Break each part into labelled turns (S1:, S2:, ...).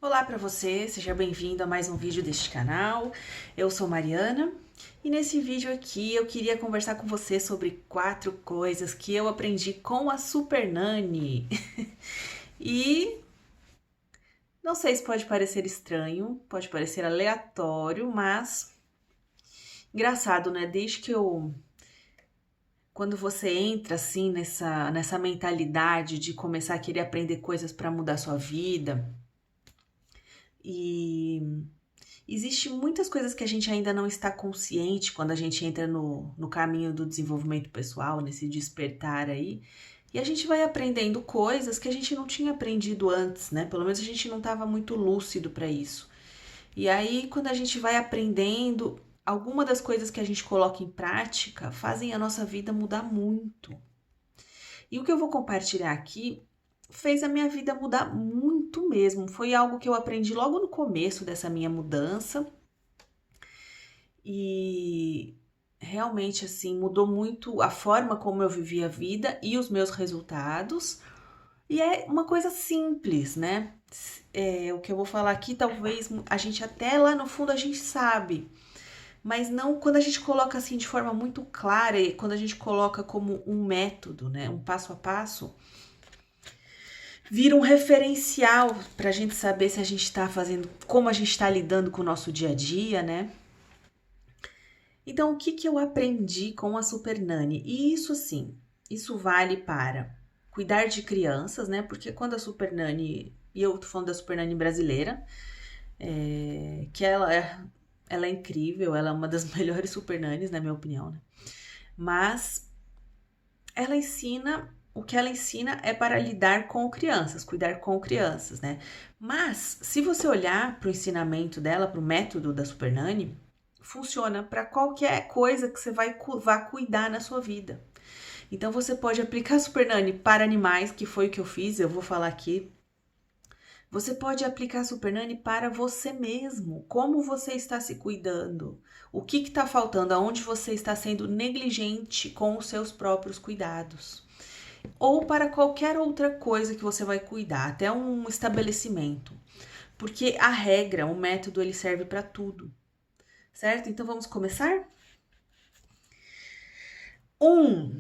S1: Olá para você, seja bem-vindo a mais um vídeo deste canal. Eu sou Mariana e nesse vídeo aqui eu queria conversar com você sobre 4 coisas que eu aprendi com a Super Nani. E não sei se pode parecer estranho, pode parecer aleatório, mas engraçado, né? Quando você entra assim nessa mentalidade de começar a querer aprender coisas para mudar sua vida e existe muitas coisas que a gente ainda não está consciente quando a gente entra no caminho do desenvolvimento pessoal, nesse despertar aí. E a gente vai aprendendo coisas que a gente não tinha aprendido antes, né? Pelo menos a gente não estava muito lúcido para isso. E aí, quando a gente vai aprendendo, alguma das coisas que a gente coloca em prática fazem a nossa vida mudar muito. E o que eu vou compartilhar aqui fez a minha vida mudar muito mesmo. Foi algo que eu aprendi logo no começo dessa minha mudança e realmente assim mudou muito a forma como eu vivi a vida e os meus resultados. E é uma coisa simples, né? O que eu vou falar aqui, talvez a gente até lá no fundo a gente sabe, mas não quando a gente coloca assim de forma muito clara e quando a gente coloca como um método, né? Um passo a passo, vira um referencial para a gente saber se a gente está fazendo, como a gente está lidando com o nosso dia a dia, né? Então, o que que eu aprendi com a Super Nani? E isso sim, isso vale para cuidar de crianças, né? Porque quando a Super Nani, e eu tô falando da Super Nani brasileira, que ela é incrível, ela é uma das melhores Super Nanis, na minha opinião, né? Mas ela ensina, o que ela ensina é para lidar com crianças, cuidar com crianças, né? Mas, se você olhar para o ensinamento dela, para o método da Super Nani, funciona para qualquer coisa que você vá cuidar na sua vida. Então você pode aplicar a Super Nani para animais, que foi o que eu fiz, eu vou falar aqui. Você pode aplicar a Super Nani para você mesmo. Como você está se cuidando? O que está faltando? Aonde você está sendo negligente com os seus próprios cuidados? Ou para qualquer outra coisa que você vai cuidar, até um estabelecimento. Porque a regra, o método, ele serve para tudo. Certo? Então vamos começar? O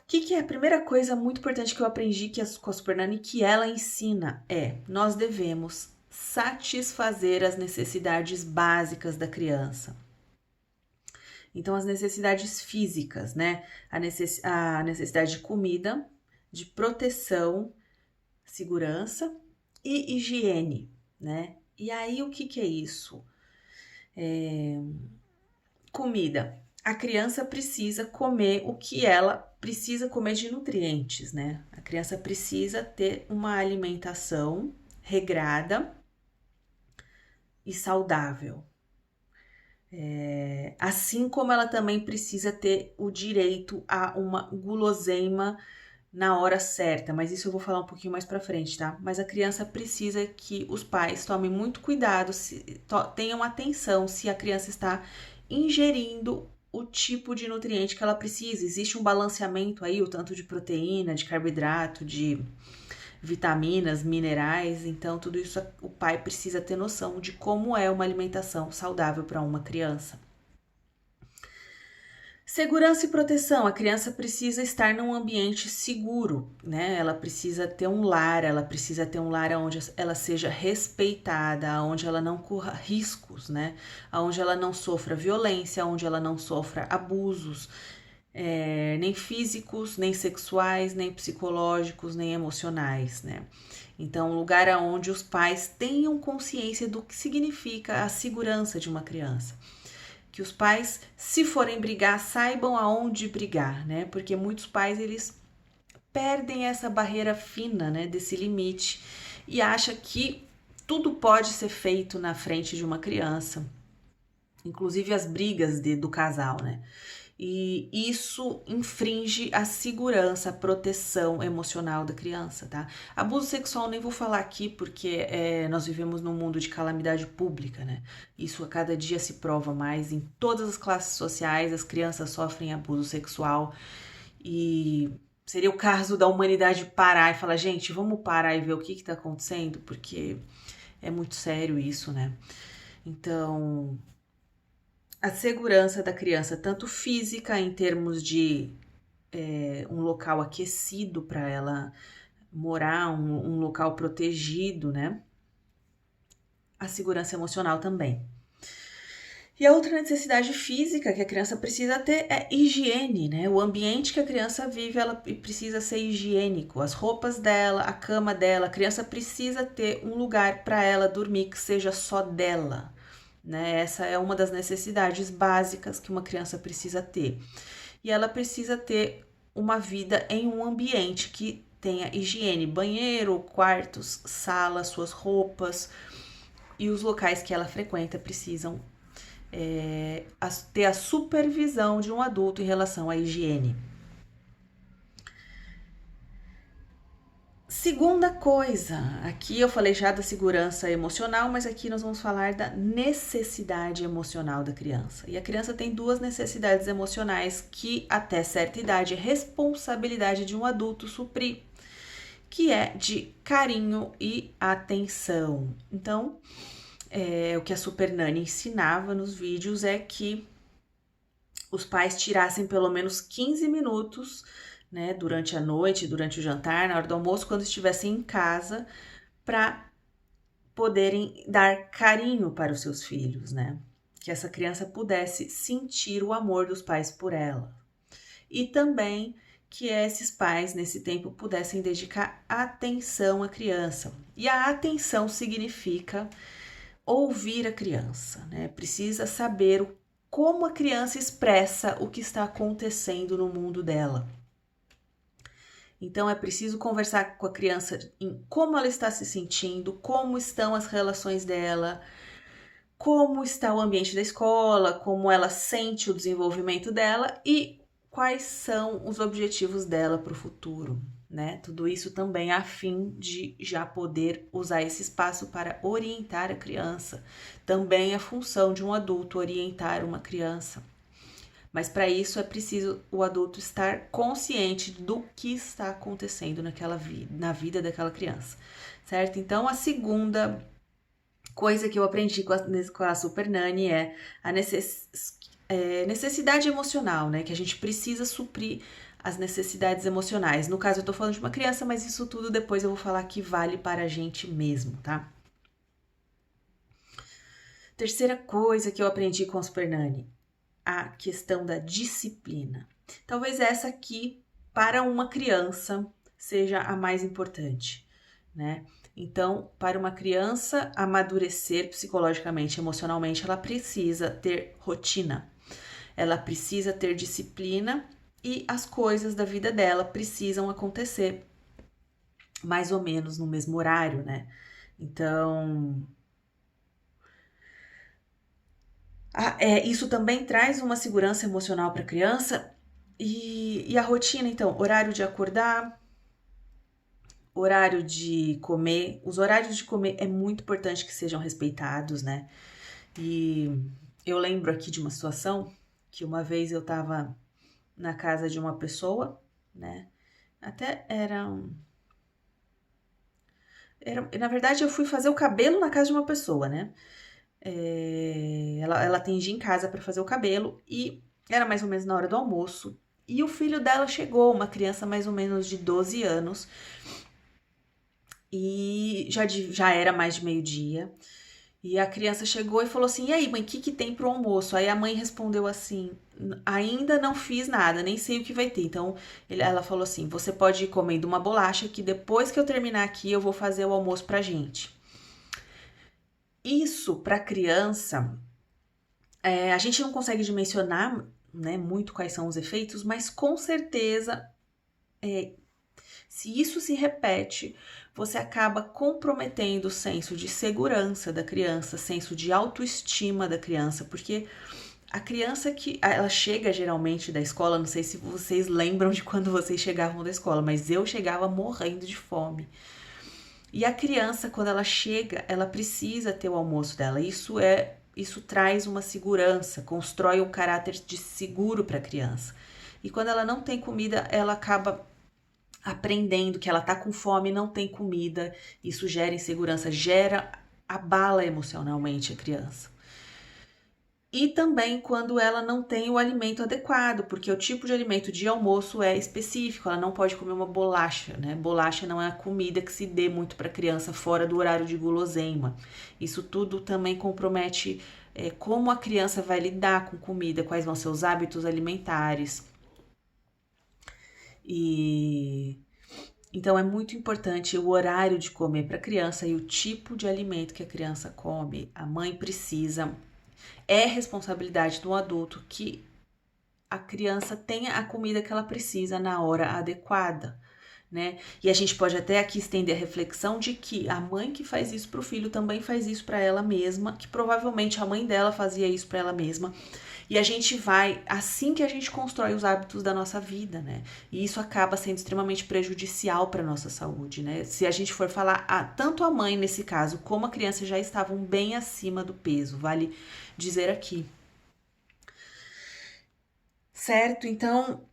S1: que é a primeira coisa muito importante que eu aprendi com a Super Nani que ela ensina? Nós devemos satisfazer as necessidades básicas da criança. Então, as necessidades físicas, né? A necessidade de comida, de proteção, segurança e higiene, né? E aí, o que é isso? Comida. A criança precisa comer o que ela precisa comer de nutrientes, né? A criança precisa ter uma alimentação regrada e saudável. Assim como ela também precisa ter o direito a uma guloseima na hora certa, mas isso eu vou falar um pouquinho mais pra frente, tá? Mas a criança precisa que os pais tomem muito cuidado, tenham atenção se a criança está ingerindo o tipo de nutriente que ela precisa. Existe um balanceamento aí, o tanto de proteína, de carboidrato, de vitaminas, minerais, então tudo isso o pai precisa ter noção de como é uma alimentação saudável para uma criança. Segurança e proteção. A criança precisa estar num ambiente seguro, né? Ela precisa ter um lar, ela precisa ter um lar onde ela seja respeitada, onde ela não corra riscos, né? Onde ela não sofra violência, onde ela não sofra abusos, nem físicos, nem sexuais, nem psicológicos, nem emocionais, né? Então, um lugar onde os pais tenham consciência do que significa a segurança de uma criança. Que os pais, se forem brigar, saibam aonde brigar, né? Porque muitos pais, eles perdem essa barreira fina, né? Desse limite e acham que tudo pode ser feito na frente de uma criança. Inclusive as brigas do casal, né? E isso infringe a segurança, a proteção emocional da criança, tá? Abuso sexual nem vou falar aqui porque nós vivemos num mundo de calamidade pública, né? Isso a cada dia se prova mais. Em todas as classes sociais, as crianças sofrem abuso sexual e seria o caso da humanidade parar e falar, gente, vamos parar e ver o que está acontecendo, porque é muito sério isso, né? Então, a segurança da criança, tanto física, em termos de um local aquecido para ela morar, um local protegido, né? A segurança emocional também. E a outra necessidade física que a criança precisa ter é higiene, né? O ambiente que a criança vive, ela precisa ser higiênico. As roupas dela, a cama dela, a criança precisa ter um lugar para ela dormir que seja só dela, né? Essa é uma das necessidades básicas que uma criança precisa ter. E ela precisa ter uma vida em um ambiente que tenha higiene, banheiro, quartos, sala, suas roupas, e os locais que ela frequenta precisam ter a supervisão de um adulto em relação à higiene. Segunda coisa, aqui eu falei já da segurança emocional, mas aqui nós vamos falar da necessidade emocional da criança. E a criança tem duas necessidades emocionais que, até certa idade, é responsabilidade de um adulto suprir, que é de carinho e atenção. Então, o que a Super Nani ensinava nos vídeos é que os pais tirassem pelo menos 15 minutos, né, durante a noite, durante o jantar, na hora do almoço, quando estivessem em casa, para poderem dar carinho para os seus filhos, né? Que essa criança pudesse sentir o amor dos pais por ela. E também que esses pais, nesse tempo, pudessem dedicar atenção à criança. E a atenção significa ouvir a criança, né? Precisa saber como a criança expressa o que está acontecendo no mundo dela. Então é preciso conversar com a criança em como ela está se sentindo, como estão as relações dela, como está o ambiente da escola, como ela sente o desenvolvimento dela e quais são os objetivos dela para o futuro, né? Tudo isso também a fim de já poder usar esse espaço para orientar a criança. Também é função de um adulto orientar uma criança. Mas para isso é preciso o adulto estar consciente do que está acontecendo na vida daquela criança, certo? Então, a segunda coisa que eu aprendi com a Super Nani é a necessidade emocional, né? Que a gente precisa suprir as necessidades emocionais. No caso, eu tô falando de uma criança, mas isso tudo depois eu vou falar que vale para a gente mesmo, tá? Terceira coisa que eu aprendi com a Super Nani, a questão da disciplina. Talvez essa aqui, para uma criança, seja a mais importante, né? Então, para uma criança amadurecer psicologicamente, emocionalmente, ela precisa ter rotina, ela precisa ter disciplina e as coisas da vida dela precisam acontecer mais ou menos no mesmo horário, né? Então, isso também traz uma segurança emocional para a criança e a rotina, então, horário de acordar, horário de comer. Os horários de comer é muito importante que sejam respeitados, né? E eu lembro aqui de uma situação que uma vez eu tava na casa de uma pessoa, né? Até na verdade, eu fui fazer o cabelo na casa de uma pessoa, né? Ela atendia em casa para fazer o cabelo e era mais ou menos na hora do almoço. E o filho dela chegou, uma criança mais ou menos de 12 anos, e já era mais de meio-dia. E a criança chegou e falou assim: "E aí, mãe, o que tem pro almoço?" Aí a mãe respondeu assim: "Ainda não fiz nada, nem sei o que vai ter." Então ela falou assim: "Você pode ir comendo uma bolacha que depois que eu terminar aqui eu vou fazer o almoço pra gente." Isso para criança, a gente não consegue dimensionar, né, muito quais são os efeitos, mas com certeza, se isso se repete, você acaba comprometendo o senso de segurança da criança, senso de autoestima da criança, porque a criança que ela chega geralmente da escola, não sei se vocês lembram de quando vocês chegavam da escola, mas eu chegava morrendo de fome. E a criança, quando ela chega, ela precisa ter o almoço dela. Isso traz uma segurança, constrói um caráter de seguro para a criança. E quando ela não tem comida, ela acaba aprendendo que ela tá com fome, não tem comida. Isso gera insegurança, gera abala emocionalmente a criança. E também quando ela não tem o alimento adequado, porque o tipo de alimento de almoço é específico, ela não pode comer uma bolacha, né? Bolacha não é a comida que se dê muito para criança fora do horário de guloseima. Isso tudo também compromete como a criança vai lidar com comida, quais vão ser os hábitos alimentares. E então é muito importante o horário de comer para a criança e o tipo de alimento que a criança come. A mãe precisa. É responsabilidade do adulto que a criança tenha a comida que ela precisa na hora adequada, né? E a gente pode até aqui estender a reflexão de que a mãe que faz isso para o filho também faz isso para ela mesma, que provavelmente a mãe dela fazia isso para ela mesma. E a gente vai, assim que a gente constrói os hábitos da nossa vida, né? E isso acaba sendo extremamente prejudicial para nossa saúde, né? Se a gente for falar, tanto a mãe nesse caso como a criança já estavam bem acima do peso, vale dizer aqui. Certo? Então,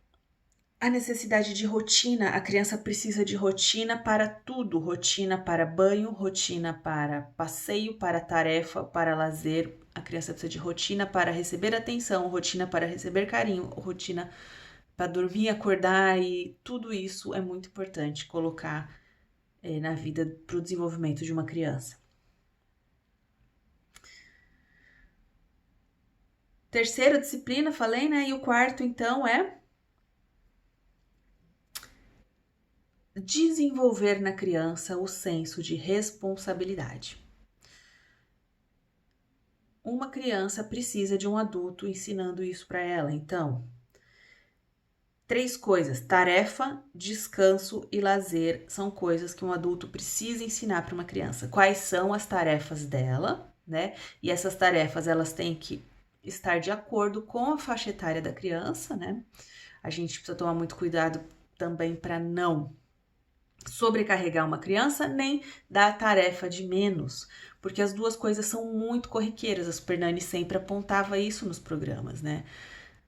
S1: a necessidade de rotina, a criança precisa de rotina para tudo, rotina para banho, rotina para passeio, para tarefa, para lazer. A criança precisa de rotina para receber atenção, rotina para receber carinho, rotina para dormir, acordar, e tudo isso é muito importante colocar na vida para o desenvolvimento de uma criança. Terceira disciplina, falei, né? E o quarto, então, é desenvolver na criança o senso de responsabilidade. Uma criança precisa de um adulto ensinando isso para ela. Então, 3 coisas: tarefa, descanso e lazer são coisas que um adulto precisa ensinar para uma criança. Quais são as tarefas dela, né? E essas tarefas elas têm que estar de acordo com a faixa etária da criança, né? A gente precisa tomar muito cuidado também para não sobrecarregar uma criança, nem dar tarefa de menos, porque as duas coisas são muito corriqueiras. A Supernanny sempre apontava isso nos programas, né?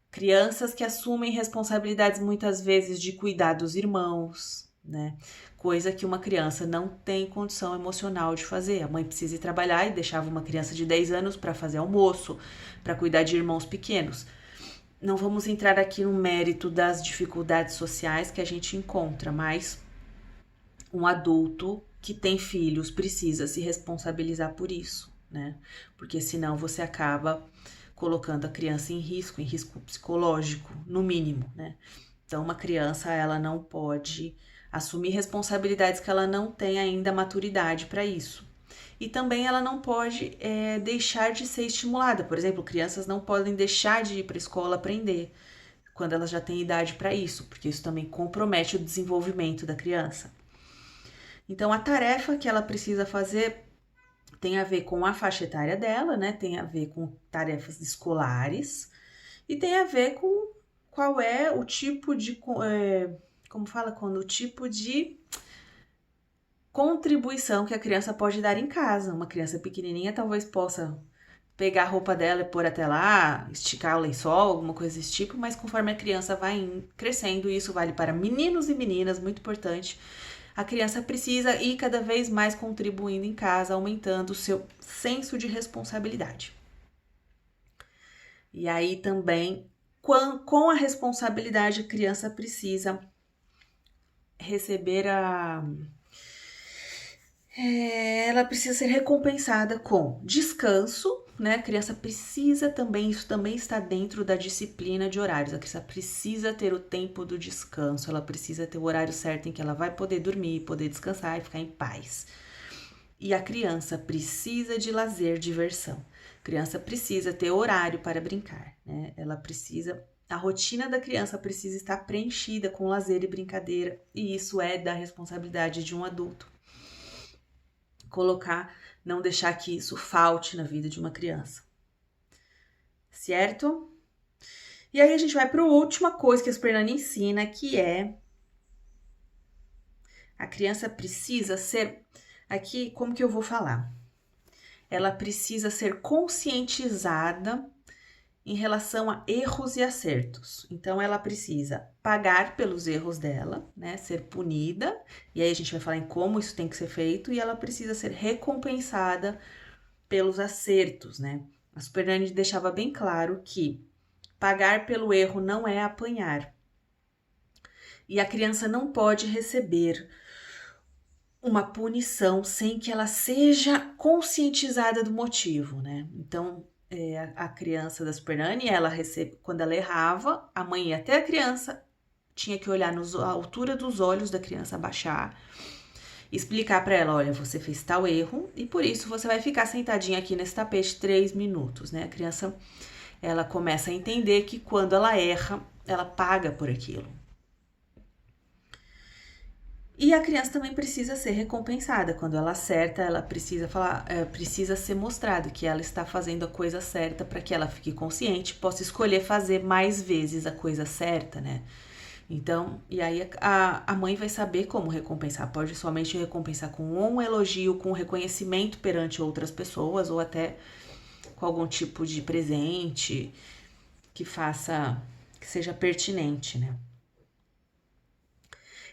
S1: Crianças que assumem responsabilidades muitas vezes de cuidar dos irmãos, né? Coisa que uma criança não tem condição emocional de fazer. A mãe precisa ir trabalhar e deixava uma criança de 10 anos para fazer almoço, para cuidar de irmãos pequenos. Não vamos entrar aqui no mérito das dificuldades sociais que a gente encontra, mas um adulto que tem filhos precisa se responsabilizar por isso, né? Porque senão você acaba colocando a criança em risco psicológico, no mínimo, né? Então, uma criança, ela não pode assumir responsabilidades que ela não tem ainda maturidade para isso. E também ela não pode deixar de ser estimulada. Por exemplo, crianças não podem deixar de ir para a escola aprender quando elas já têm idade para isso, porque isso também compromete o desenvolvimento da criança. Então, a tarefa que ela precisa fazer tem a ver com a faixa etária dela, né? Tem a ver com tarefas escolares e tem a ver com qual é o tipo de, como fala, quando o tipo de contribuição que a criança pode dar em casa. Uma criança pequenininha talvez possa pegar a roupa dela e pôr até lá, esticar o lençol, alguma coisa desse tipo, mas conforme a criança vai crescendo, isso vale para meninos e meninas, muito importante. A criança precisa ir cada vez mais contribuindo em casa, aumentando o seu senso de responsabilidade. E aí também, com a responsabilidade, a criança precisa receber ela precisa ser recompensada com descanso, né? A criança precisa também, isso também está dentro da disciplina de horários. A criança precisa ter o tempo do descanso, ela precisa ter o horário certo em que ela vai poder dormir, poder descansar e ficar em paz. E a criança precisa de lazer, diversão. A criança precisa ter horário para brincar, né? Ela precisa, a rotina da criança precisa estar preenchida com lazer e brincadeira, e isso é da responsabilidade de um adulto. Não deixar que isso falte na vida de uma criança. Certo? E aí a gente vai para a última coisa que a Supernanny ensina, que é a criança precisa ser, aqui como que eu vou falar? Ela precisa ser conscientizada em relação a erros e acertos. Então, ela precisa pagar pelos erros dela, né? Ser punida. E aí a gente vai falar em como isso tem que ser feito. E ela precisa ser recompensada pelos acertos, né? A Super Nanny deixava bem claro que pagar pelo erro não é apanhar. E a criança não pode receber uma punição sem que ela seja conscientizada do motivo, né? Então, a criança da Super Nanny, quando ela errava, a mãe ia até a criança, tinha que olhar a altura dos olhos da criança, abaixar, explicar para ela, olha, você fez tal erro e por isso você vai ficar sentadinha aqui nesse tapete 3 minutos, né? A criança, ela começa a entender que quando ela erra, ela paga por aquilo. E a criança também precisa ser recompensada. Quando ela acerta, ela precisa ser mostrado que ela está fazendo a coisa certa para que ela fique consciente, possa escolher fazer mais vezes a coisa certa, né? Então, e aí a mãe vai saber como recompensar. Pode somente recompensar com um elogio, com reconhecimento perante outras pessoas, ou até com algum tipo de presente que seja pertinente, né?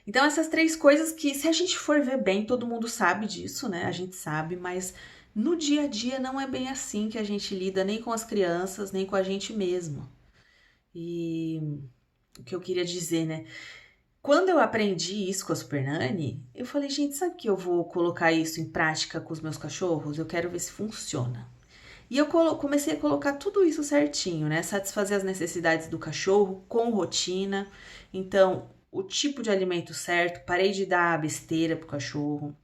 S1: Então, essas 3 coisas que, se a gente for ver bem, todo mundo sabe disso, né? A gente sabe, mas no dia a dia não é bem assim que a gente lida nem com as crianças, nem com a gente mesmo. E o que eu queria dizer, né? Quando eu aprendi isso com a Super Nanny, eu falei, gente, sabe que eu vou colocar isso em prática com os meus cachorros? Eu quero ver se funciona. E eu comecei a colocar tudo isso certinho, né? Satisfazer as necessidades do cachorro com rotina. Então, o tipo de alimento certo, parei de dar besteira pro cachorro.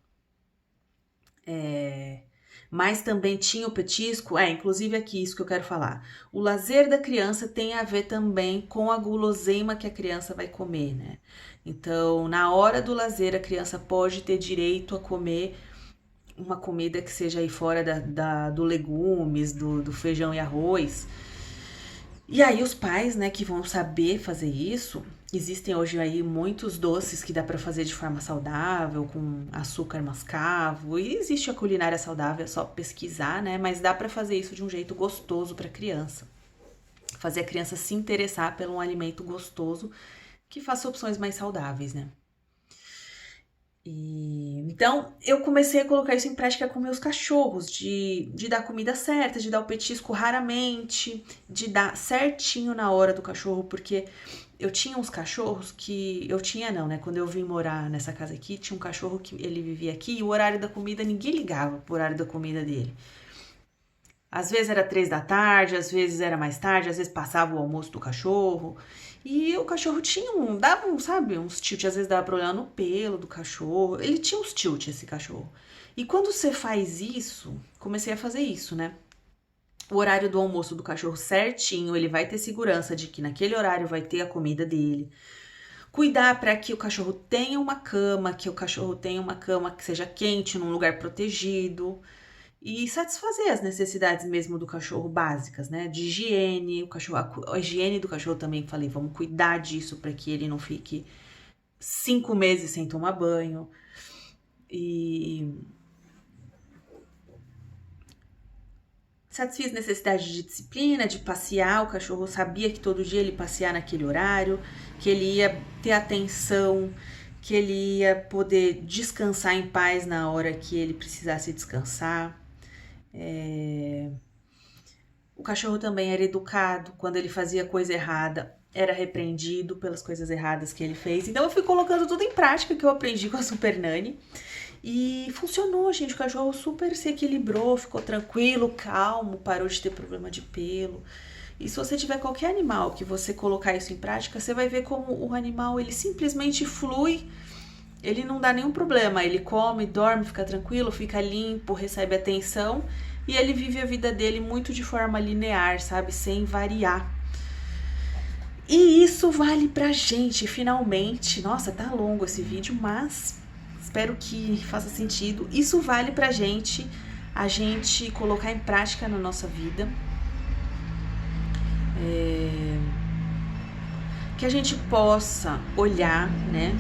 S1: Mas também tinha o petisco, inclusive aqui isso que eu quero falar. O lazer da criança tem a ver também com a guloseima que a criança vai comer, né? Então, na hora do lazer, a criança pode ter direito a comer uma comida que seja aí fora do legumes, do feijão e arroz. E aí os pais, né, que vão saber fazer isso, existem hoje aí muitos doces que dá para fazer de forma saudável, com açúcar mascavo, e existe a culinária saudável, é só pesquisar, né, mas dá para fazer isso de um jeito gostoso para criança. Fazer a criança se interessar por um alimento gostoso que faça opções mais saudáveis, né? Então, eu comecei a colocar isso em prática com meus cachorros, de dar comida certa, de dar o petisco raramente, de dar certinho na hora do cachorro, porque eu tinha uns cachorros que... Eu tinha não, né? Quando eu vim morar nessa casa aqui, tinha um cachorro que ele vivia aqui e o horário da comida, ninguém ligava pro horário da comida dele. Às vezes era 3 da tarde, às vezes era mais tarde, às vezes passava o almoço do cachorro. E o cachorro dava uns tilt, às vezes dava pra olhar no pelo do cachorro. Ele tinha uns tilt, esse cachorro. E quando você faz isso, comecei a fazer isso, né? O horário do almoço do cachorro certinho, ele vai ter segurança de que naquele horário vai ter a comida dele. Cuidar para que o cachorro tenha uma cama, que seja quente, num lugar protegido. E satisfazer as necessidades mesmo do cachorro básicas, né? De higiene, a higiene do cachorro também, falei, vamos cuidar disso para que ele não fique 5 meses sem tomar banho. E satisfiz necessidade de disciplina, de passear. O cachorro sabia que todo dia ele passear naquele horário, que ele ia ter atenção, que ele ia poder descansar em paz na hora que ele precisasse descansar. O cachorro também era educado. Quando ele fazia coisa errada, era repreendido pelas coisas erradas que ele fez. Então eu fui colocando tudo em prática que eu aprendi com a Super Nanny. E funcionou, gente. O cachorro super se equilibrou, ficou tranquilo, calmo, parou de ter problema de pelo. E se você tiver qualquer animal que você colocar isso em prática, você vai ver como o animal, ele simplesmente flui. Ele não dá nenhum problema, ele come, dorme, fica tranquilo, fica limpo, recebe atenção e ele vive a vida dele muito de forma linear, sabe? Sem variar. E isso vale pra gente, finalmente. Nossa, tá longo esse vídeo, mas espero que faça sentido. Isso vale pra gente, a gente colocar em prática na nossa vida. Que a gente possa olhar, né?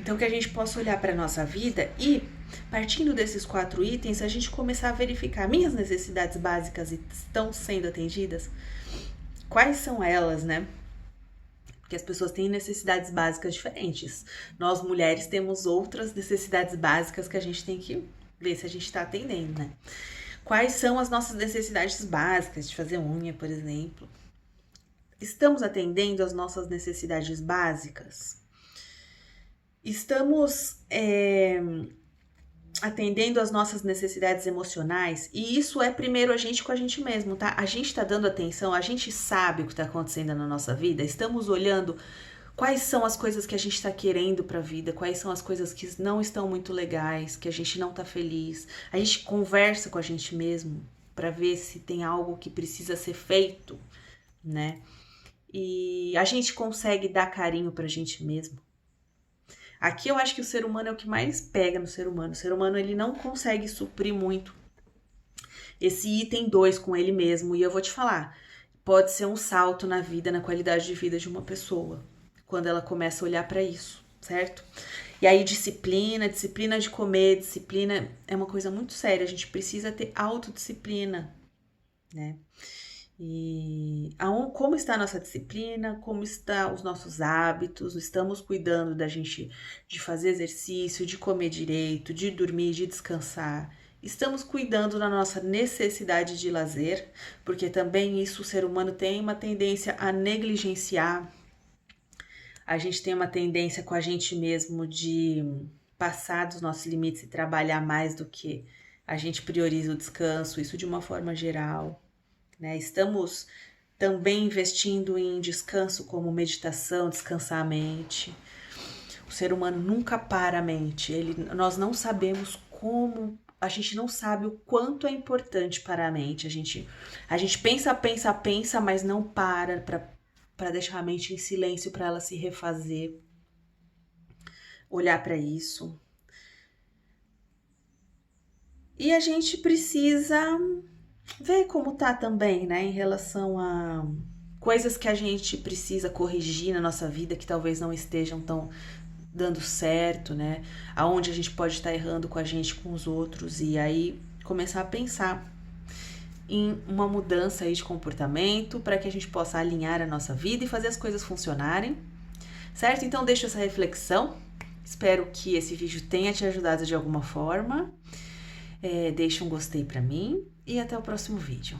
S1: Então, que a gente possa olhar para a nossa vida e, partindo desses 4 itens, a gente começar a verificar minhas necessidades básicas estão sendo atendidas? Quais são elas, né? Porque Porque as pessoas têm necessidades básicas diferentes. Nós, mulheres, temos outras necessidades básicas que a gente tem que ver se a gente está atendendo, né? Quais são as nossas necessidades básicas de fazer unha, por exemplo? Estamos atendendo às nossas necessidades básicas? Estamos atendendo às nossas necessidades emocionais? E isso é primeiro a gente com a gente mesmo, tá? A gente tá dando atenção, a gente sabe o que tá acontecendo na nossa vida, estamos olhando quais são as coisas que a gente tá querendo pra vida, quais são as coisas que não estão muito legais, que a gente não tá feliz. A gente conversa com a gente mesmo pra ver se tem algo que precisa ser feito, né? E a gente consegue dar carinho pra gente mesmo. Aqui eu acho que o ser humano é o que mais pega no ser humano. O ser humano, ele não consegue suprir muito esse item 2 com ele mesmo. E eu vou te falar, pode ser um salto na vida, na qualidade de vida de uma pessoa, quando ela começa a olhar para isso, certo? E aí disciplina de comer, disciplina é uma coisa muito séria. A gente precisa ter autodisciplina, né? E como está a nossa disciplina, como estão os nossos hábitos, estamos cuidando da gente de fazer exercício, de comer direito, de dormir, de descansar. Estamos cuidando da nossa necessidade de lazer, porque também isso o ser humano tem uma tendência a negligenciar. A gente tem uma tendência com a gente mesmo de passar dos nossos limites e trabalhar mais do que a gente prioriza o descanso, isso de uma forma geral. Né? Estamos também investindo em descanso como meditação, descansar a mente. O ser humano nunca para a mente. Nós não sabemos como, a gente não sabe o quanto é importante para a mente. A gente pensa, mas não para deixar a mente em silêncio, para ela se refazer, olhar para isso. E a gente precisa ver como tá também, né, em relação a coisas que a gente precisa corrigir na nossa vida que talvez não estejam tão dando certo, né? Aonde a gente pode estar errando com a gente, com os outros, e aí começar a pensar em uma mudança aí de comportamento para que a gente possa alinhar a nossa vida e fazer as coisas funcionarem, certo? Então deixo essa reflexão, espero que esse vídeo tenha te ajudado de alguma forma. Deixa um gostei para mim e até o próximo vídeo.